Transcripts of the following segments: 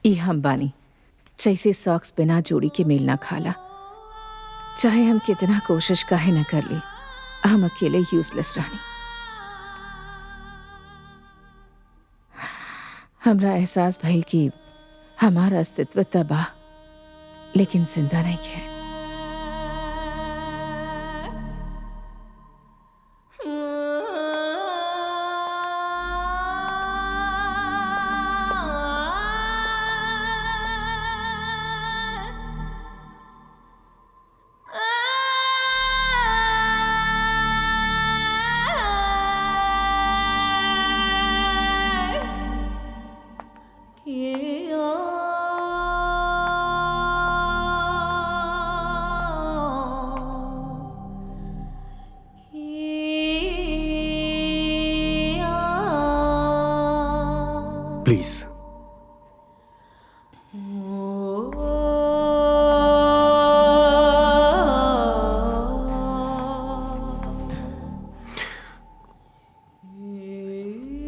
ई हम बानी जैसे सॉक्स बिना जोड़ी के मेल ना खाला। चाहे हम कितना कोशिश काहे न कर ली, हम अकेले यूजलेस रहनी। हमरा एहसास भइल कि हमारा अस्तित्व तबाह लेकिन जिंदा नहीं है। प्लीज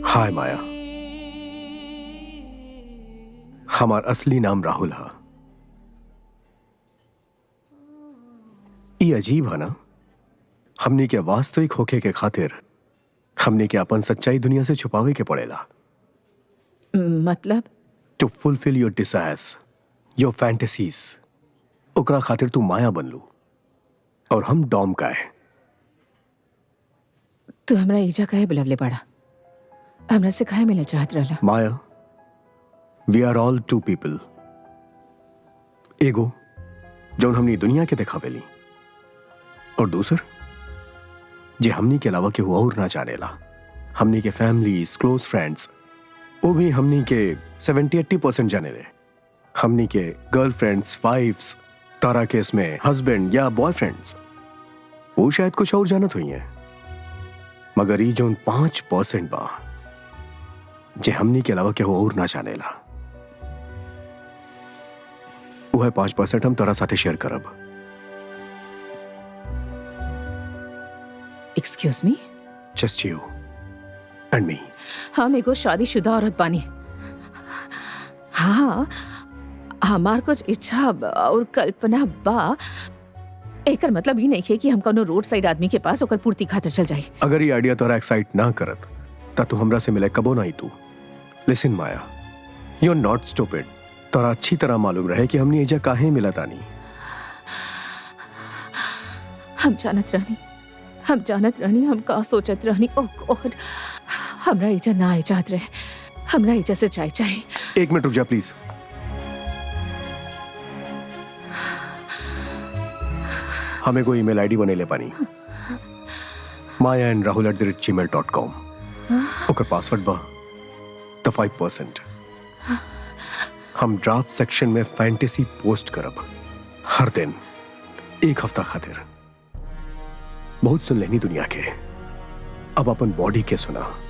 हाय माया, हमार असली नाम राहुल है। ये अजीब है ना, हमने के वास्तविक होके के खातिर हमने के अपन सच्चाई दुनिया से छुपावे के पड़ेला। मतलब to fulfil your desires, your fantasies, ओकरा खातिर तू माया बन लू और हम डॉम का है। तू हमरा ईजा काहे बुलवले पड़ा? हमरा से काहे मिले चाहत रहला? माया, वी आर ऑल टू पीपल। एगो जौन हमनी दुनिया के दिखावेली और दूसर जे हमनी के अलावा केहू और ना जानेला। हमनी के फैमिलीज, क्लोज फ्रेंड्स, वो भी हमनी के 70-80% जाने ले। हमनी के गर्लफ्रेंड्स, वाइफ्स, तारा केस में हस्बैंड या बॉयफ्रेंड्स, वो शायद कुछ और जानत हुई हैं। मगर ये जोन 5% बा जे हमनी के अलावा केहू और ना जानेला, वो है 5% हम तारा साथे शेयर करब। Excuse me? Just you and me. हम एगो शादीशुदा औरत बानी। हाँ, हमार कुछ इच्छा और कल्पना बा। एकर मतलब ये नहीं है कि हम कोनो रोड साइड आदमी के पास ओकर पूर्ति खातिर चल जाए। अगर ये आइडिया तोरा एक्साइट ना करत ता तू हमरा से मिले कबो नहीं। तू लिसन माया, यू आर नॉट स्टूपिड। तोरा अच्छी तरह मालूम रहे कि हमने एजा काहे मिला तानी। हम जानत रहनी हम का सोचत रहनी। ओह गॉड, हमरा इजा ना आए चाहत रहे। हमरा इजा से जाए चाहे। एक मिनट रुक जा प्लीज। हमें कोई ईमेल आईडी बने ले पानी, maya@rahul@gmail.com। ओकर पासवर्ड बा द 5%। हम ड्राफ्ट सेक्शन में फैंटेसी पोस्ट करब हर दिन 1 हफ्ता खातिर। बहुत सुन लेनी दुनिया के, अब अपन बॉडी के सुना।